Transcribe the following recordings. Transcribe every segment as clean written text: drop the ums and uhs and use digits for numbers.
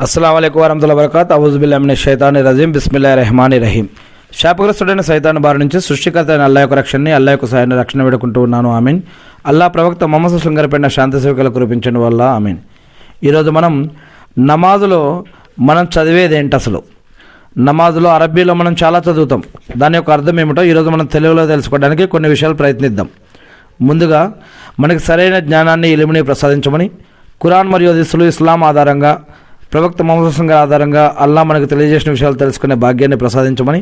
అస్సలాము అలైకుం వరహ్మతుల్లాహి వబరకాతుహు. అఊజు బిల్లాహి మినష్ షైతానిర్ రజీం. బిస్మిల్లాహిర్ రహమానిర్ రహీం. శాపగ్రస్తుడైన సైతాన్ బారి నుంచి సృష్టికర్త అయిన అల్లాహ్ యొక్క రక్షణని, అల్లాహ్ యొక్క సహాయాన్ని రక్షణ వేడుకుంటూ ఉన్నాను. ఆమీన్. అల్లాహ్ ప్రవక్త ముహమ్మద్ సల్లల్లాహు అలైహి వసల్లం గారిపైన శాంతి సేవకులు కురిపించండి వల్ల ఆమీన్. ఈరోజు మనం నమాజులో చదివేది ఏంటి? అసలు నమాజులో అరబ్బీలో మనం చాలా చదువుతాం. దాని యొక్క అర్థం ఏమిటో ఈరోజు మనం తెలుగులో తెలుసుకోవడానికి కొన్ని విషయాలు ప్రయత్నిద్దాం. ముందుగా మనకి సరైన జ్ఞానాన్ని, ఇల్ముని ప్రసాదించమని ఖురాన్ మరియు హదీసులు, ఇస్లాం ఆధారంగా, ప్రవక్త ముహమ్మద్ సల్లల్లాహు అలైహి వసల్లం గారి ఆధారంగా అల్లాహ్ మనకు తెలియజేసిన విషయాలు తెలుసుకునే భాగ్యాన్ని ప్రసాదించమని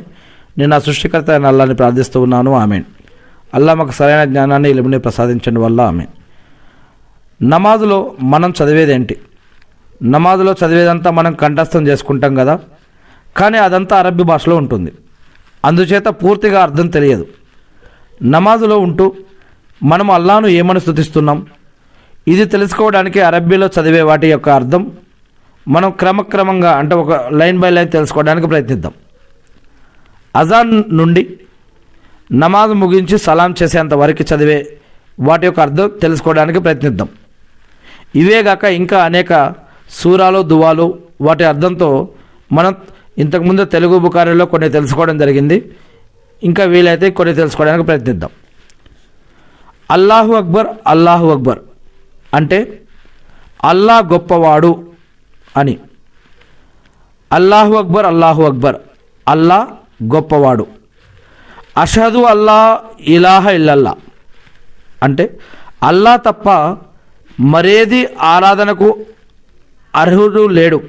నేను ఆ సృష్టికర్త అయిన అల్లాహ్ని ప్రార్థిస్తూ ఉన్నాను. ఆమీన్. అల్లాహ్ మాకు సరైన జ్ఞానాన్ని, ఇల్ముని ప్రసాదించండి వల్ల ఆమీన్. నమాజులో మనం చదివేది ఏంటి? నమాజులో చదివేదంతా మనం కంఠస్థం చేసుకుంటాం కదా, కానీ అదంతా అరబ్బీ భాషలో ఉంటుంది. అందుచేత పూర్తిగా అర్థం తెలియదు. నమాజులో ఉంటూ మనం అల్లాహ్ను ఏమని స్తుతిస్తున్నాం, ఇది తెలుసుకోవడానికి అరబ్బీలో చదివే వాటి యొక్క అర్థం మనం క్రమక్రమంగా, అంటే ఒక లైన్ బై లైన్ తెలుసుకోవడానికి ప్రయత్నిద్దాం. అజాన్ నుండి నమాజ్ ముగించి సలాం చేసేంత వరకు చదివే వాటి యొక్క అర్థం తెలుసుకోవడానికి ప్రయత్నిద్దాం. ఇవేగాక ఇంకా అనేక సూరాలు, దువాలు, వాటి అర్థంతో మనం ఇంతకుముందు తెలుగు బుఖారీలో కొన్ని తెలుసుకోవడం జరిగింది. ఇంకా వీలైతే కొన్ని తెలుసుకోవడానికి ప్రయత్నిద్దాం. అల్లాహు అక్బర్, అల్లాహు అక్బర్ అంటే అల్లా గొప్పవాడు అని. అల్లాహు అక్బర్, అల్లాహు అక్బర్, అల్లా గొప్పవాడు. అషహదు అల్లా ఇలాహ ఇల్లల్లా అంటే అల్లా తప్ప మరేది ఆరాధనకు అర్హుడు లేడు,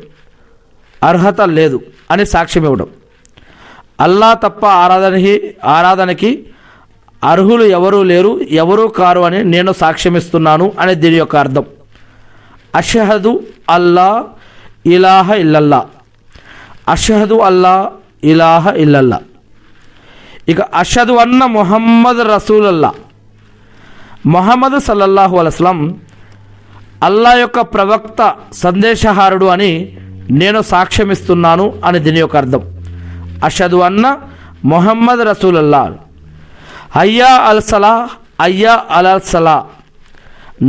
అర్హత లేదు అని సాక్ష్యం ఇవ్వడం. అల్లా తప్ప ఆరాధనకి అర్హులు ఎవరూ లేరు, ఎవరూ కారు అని నేను సాక్ష్యమిస్తున్నాను అని దీని యొక్క అర్థం. అషహదు అల్లా ఇలాహ ఇల్లల్లా, అషహదు అల్లా ఇలాహ ఇల్లల్లా. ఇక అషహదు అన్న ముహమ్మద్ రసూలల్లా, ముహమ్మద్ సల్లల్లాహు అలైహి వసల్లం అల్లా యొక్క ప్రవక్త, సందేశహారుడు అని నేను సాక్ష్యమిస్తున్నాను అని దీని యొక్క అర్థం. అషహదు అన్న ముహమ్మద్ రసూలల్లా. అయ్యా అల్ సలా, అయ్యా అల్ సలా,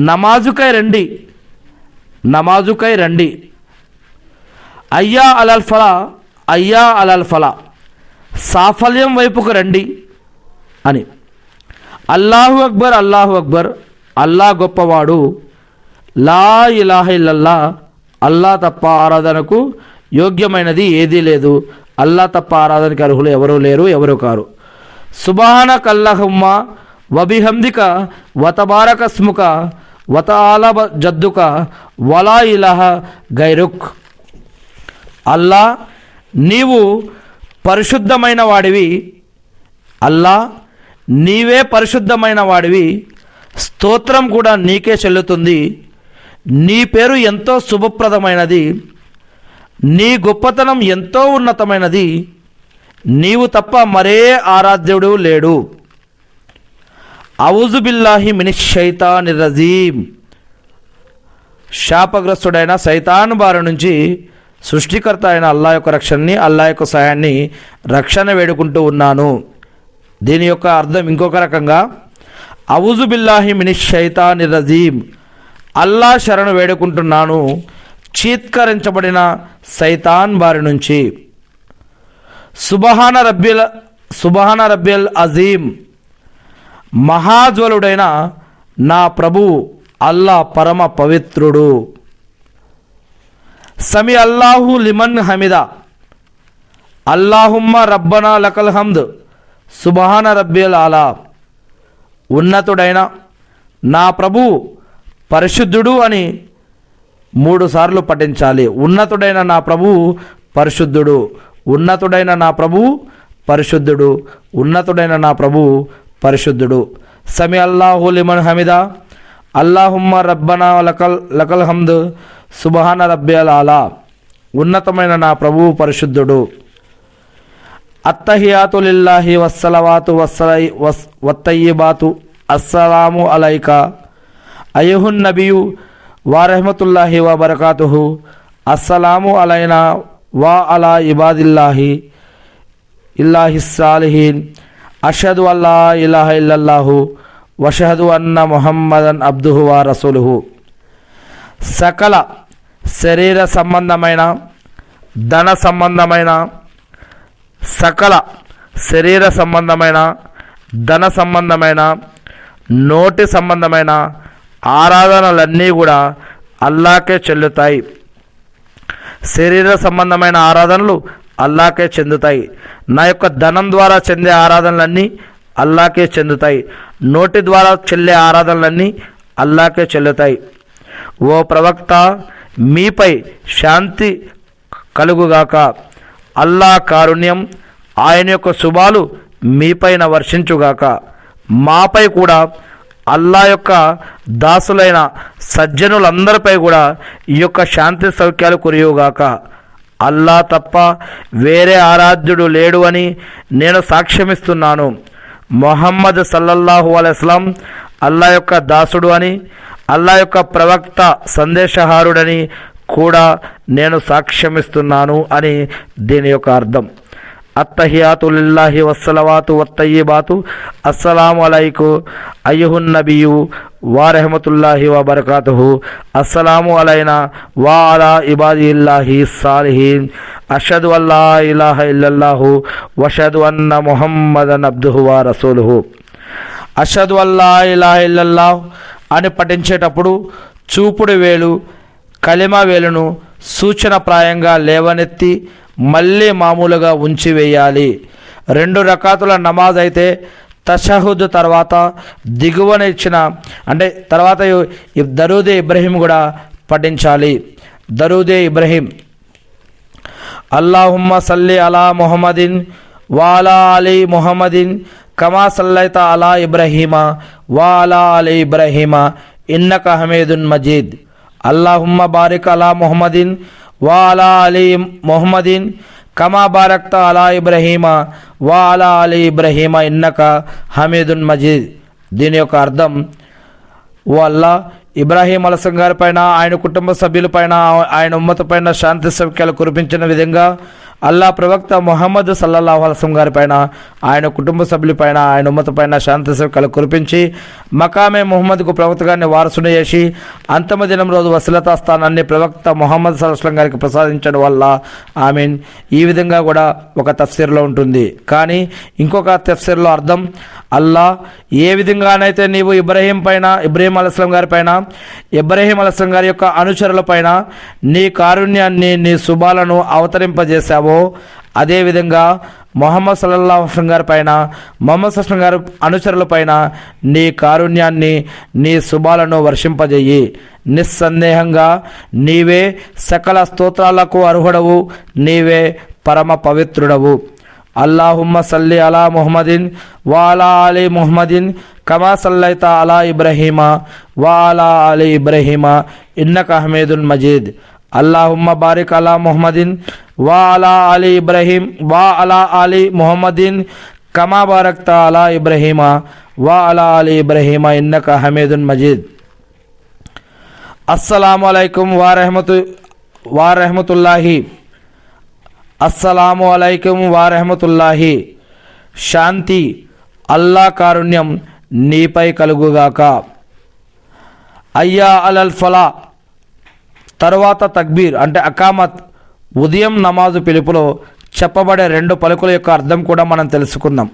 నమాజుకై రండి, నమాజుకై రండి. అయ్యా అలల్ ఫలా, అయ్యా అలల్ ఫలా, సాఫల్యం వైపుకు రండి అని. అల్లాహు అక్బర్, అల్లాహు అక్బర్, అల్లా గొప్పవాడు. లా ఇలాహ ఇల్లల్లా, అల్లా తప్ప ఆరాధనకు యోగ్యమైనది ఏదీ లేదు, అల్లా తప్ప ఆరాధనకి అర్హులు ఎవరూ లేరు, ఎవరు కారు. సుబ్హానక అల్లహుమ్మ వబిహమ్దిక వతబారకస్ముక వతఆల జద్దుక వలా ఇలాహ గైరుక్. అల్లా నీవు పరిశుద్ధమైన వాడివి, అల్లా నీవే పరిశుద్ధమైన వాడివి, స్తోత్రం కూడా నీకే చెల్లుతుంది. నీ పేరు ఎంతో శుభప్రదమైనది, నీ గొప్పతనం ఎంతో ఉన్నతమైనది, నీవు తప్ప మరే ఆరాధ్యుడు లేడు. ఔజు బిల్లాహి మినష్ షైతానిర్ రజీం. శాపగ్రస్తుడైన సైతాన్ బారి నుంచి సృష్టికర్త అయిన అల్లా యొక్క రక్షణని, అల్లా యొక్క సహాయాన్ని, రక్షణ వేడుకుంటూ ఉన్నాను. దీని యొక్క అర్థం ఇంకొక రకంగా, ఔజు బిల్లాహి మినష్ షైతానిర్ రజీం, అల్లా శరణు వేడుకుంటున్నాను చీత్కరించబడిన సైతాన్ బారి నుంచి. సుబ్హాన రబ్బిల్ అజీం, మహాజ్వలుడైన నా ప్రభువు అల్లా పరమ పవిత్రుడు. సమీ అల్లాహు లిమన్ హమిదా, అల్లాహుమ్మ రబ్బనా లకల్ హమ్ద్, సుబ్హాన రబ్బిల్ ఆలా. ఉన్నతుడైన నా ప్రభువు పరిశుద్ధుడు అని 3 సార్లు పఠించాలి. ఉన్నతుడైన నా ప్రభువు పరిశుద్ధుడు, ఉన్నతుడైన నా ప్రభువు పరిశుద్ధుడు, ఉన్నతుడైన నా ప్రభువు పరిశుద్ధుడు. సమీ అల్లాహు లిమన్ హమిదా, అల్లాహుమ్మ రబ్బనా లకల్ హమ్ద్, సుబ్హాన రబ్బిల్ ఆలా. ఉన్నతమైన నా ప్రభువు పరిశుద్ధుడు. అత్తహియాతు లిల్లాహి వస్సలవాతు వత్తయ్యిబాతు అస్సలాము అలైక అయ్యుహున్ నబియు వరహ్మతుల్లాహి వబరకాతుహు. అస్సలాము అలైనా వా అలా ఇబాదిల్లాహి సాలిహీన్. అషహదు అల్లా ఇలాహ ఇల్లల్లాహు వషహదు అన్న ముహమ్మదన్ అబ్దుహు వా రసూలుహు. సకల శరీర సంబంధమైన, ధన సంబంధమైన, సకల శరీర సంబంధమైన, ధన సంబంధమైన, నోటి సంబంధమైన ఆరాధనలన్నీ కూడా అల్లాకే చెల్లుతాయి. శరీర సంబంధమైన ఆరాధనలు అల్లాకే చెందుతాయి. నా యొక్క ధనం ద్వారా చెందే ఆరాధనలన్నీ అల్లాకే చెందుతాయి. నోటి ద్వారా చెల్లే ఆరాధనలన్నీ అల్లాకే చెల్లుతాయి. ఓ ప్రవక్త, మీపై శాంతి కలుగుగాక. అల్లా కారుణ్యం, ఆయన యొక్క శుభాలు మీపైన వర్షించుగాక. మాపై కూడా అల్లా యొక్క దాసులైన సజ్జనులందరిపై కూడా ఈ యొక్క శాంతి సౌఖ్యాలు కురియుగాక. అల్లా తప్ప వేరే ఆరాధ్యుడు లేడు అని నేను సాక్ష్యమిస్తున్నాను. మొహమ్మద్ సల్లల్లాహు అలైహి వసల్లం అల్లా యొక్క దాసుడు అని, అల్లా యొక్క ప్రవక్త సందేశహారుడని కూడా నేను సాక్ష్యమిస్తున్నాను అని దీని యొక్క అర్థం. అత్తహియాతు లిల్లాహి వస్సలవాతు వత్తయ్యిబాతు అస్సలాము అలైకు అయ్యుహున్ నబియు వా రహమతుల్లాహి వ బరకాతుహు అస్సలాము అలైనా వా అలా ఇబాదిల్లాహి సాలిహీన్ అషదు అల్లా ఇలాహ ఇల్లల్లాహు వషదు అన్న ముహమ్మదన్ అబ్దుహు వా రసూలుహు. అషదు అల్లా ఇలాహ ఇల్లల్లాహు అని పఠించేటప్పుడు చూపుడు వేలు, కలిమ వేలును సూచనప్రాయంగా లేవనెత్తి మళ్ళీ మామూలుగా ఉంచి వేయాలి. 2 రకాతుల నమాజ్ అయితే తషహుద్ తర్వాత దిగువన ఇచ్చిన అంటే తర్వాత దరూదే ఇబ్రహీం కూడా పఠించాలి. దరూదే ఇబ్రహీం, అల్లాహుమ్మ సల్లి అలా ముహమ్మదిన్ వాలా అలీ ముహమ్మదిన్ కమా సల్లైత అలా ఇబ్రహీమ వాలా అలీ ఇబ్రహీమ ఇన్నక హమీదున్ మజీద్. అల్లాహుమ్మ బారిక్ అలా ముహమ్మదిన్ వా అలా అలీ ముహమ్మదిన్ కమా బారక్త అలా ఇబ్రహీమ వా అలా అలీ ఇబ్రహీమ ఇన్నక హమీదున్ మజీద్. దీని యొక్క అర్థం, ఓ అల్లా, ఇబ్రాహీం అలైహిస్సలాం గారి పైన, ఆయన కుటుంబ సభ్యులపైన, ఆయన ఉమ్మత పైన శాంతి సౌఖ్యాలు కురిపించిన విధంగా అల్లా ప్రవక్త ముహమ్మద్ సల్లల్లాహు అలైహి వసల్లం గారి పైన, ఆయన కుటుంబ సభ్యులపైన, ఆయన ఉమ్మత పైన శాంతి సౌఖ్యాలు కురిపించి మకామే ముహమ్మద్కు ప్రవక్త గారిని వారసుని చేసి అంతిమ దినం రోజు వసీలతా స్థానాన్ని ప్రవక్త ముహమ్మద్ సల్లల్లాహు అలైహి వసల్లం గారికి ప్రసాదించడం వల్ల ఆమీన్. ఈ విధంగా కూడా ఒక తఫ్సీర్లో ఉంటుంది. కానీ ఇంకొక తఫ్సీర్లో అర్థం, అల్లా, ఏ విధంగానైతే నీవు ఇబ్రాహీం అలైహిస్సలాం గారి పైన, ఇబ్రాహీం అలైహిస్సలాం గారి యొక్క అనుచరుల పైన నీ కారుణ్యాన్ని, నీ శుభాలను అవతరింపజేశావో, అదేవిధంగా మొహమ్మద్ సల్లల్లాహు అలైహి వసల్లం గారి పైన, మొహమ్మద్ సల్లల్లాహు అలైహి వసల్లం గారి అనుచరుల పైన నీ కారుణ్యాన్ని, నీ శుభాలను వర్షింపజేయి. నిస్సందేహంగా నీవే సకల స్తోత్రాలకు అర్హుడవు, నీవే పరమ పవిత్రుడవు. అల్లాహుమ్మ సల్లి అలా ముహమ్మదిన్ వా అలా అలీ ముహమ్మదిన్ కమా సల్లైత అలా ఇబ్రహీమ వా అలా అలీ ఇబ్రహీమ ఇన్నక హమీదున్ మజీద్. అల్లాహుమ్మ బారిక్ అలా ముహమ్మదిన్ వా అలా అలీ ఇబ్రహీం వా అలా అలీ ముహమ్మదిన్ కమా బారక్త అలా ఇబ్రహీమ వా అలా అలీ ఇబ్రహీమ ఇన్నక హమీదున్ మజీద్. అస్సలాము అలైకుం వా రహమతుల్లాహి. అస్సలాము అలైకుం వా రహమతుల్లాహి. శాంతి, అల్లా కారుణ్యం నీపై కలుగుగాక. అయ్యా అలల్ ఫలా తర్వాత తక్బీర్ అంటే అకామత్, ఉదయం నమాజు పిలుపులో చెప్పబడే 2 పలుకుల యొక్క అర్థం కూడా మనం తెలుసుకుందాం.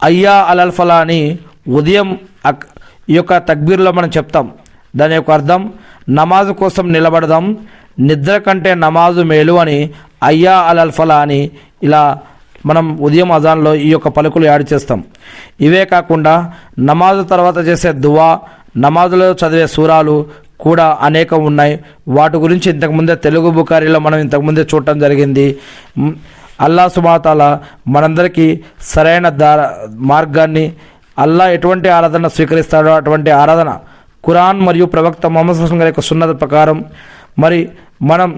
అయ్యా అలల్ ఫలా అని ఉదయం ఈ యొక్క తక్బీర్లో మనం చెప్తాం. దాని యొక్క అర్థం, నమాజు కోసం నిలబడదాం, నిద్ర కంటే నమాజు మేలు అని అయ్యా అలల్ ఫలా అని ఇలా మనం ఉదయం అజాన్లో ఈ యొక్క పలుకులు యాడ్ చేస్తాం. ఇవే కాకుండా నమాజు తర్వాత చేసే దువా, నమాజులో చదివే సూరాలు కూడా అనేకం ఉన్నాయి. వాటి గురించి ఇంతకుముందే తెలుగు బుఖారీలో మనం ఇంతకుముందే చూడటం జరిగింది. అల్లా సుబ్హానహు వ తఆలా మనందరికీ సరైన మార్గాన్ని, అల్లా ఎటువంటి ఆరాధన స్వీకరిస్తాడో అటువంటి ఆరాధన ఖురాన్ మరియు ప్రవక్త ముహమ్మద్ సల్లల్లాహు అలైహి వసల్లం యొక్క సున్నత ప్రకారం మరి మనం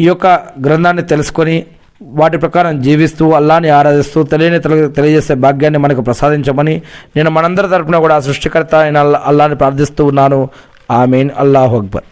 ఈ యొక్క గ్రంథాన్ని తెలుసుకొని వాటి ప్రకారం జీవిస్తూ అల్లాని ఆరాధిస్తూ తెలియజేసే భాగ్యాన్ని మనకు ప్రసాదించమని నేను మనందరి తరపున కూడా సృష్టికర్త అయిన అల్లాని ప్రార్థిస్తూ ఉన్నాను. ఆమీన్. అల్లాహు అక్బర్.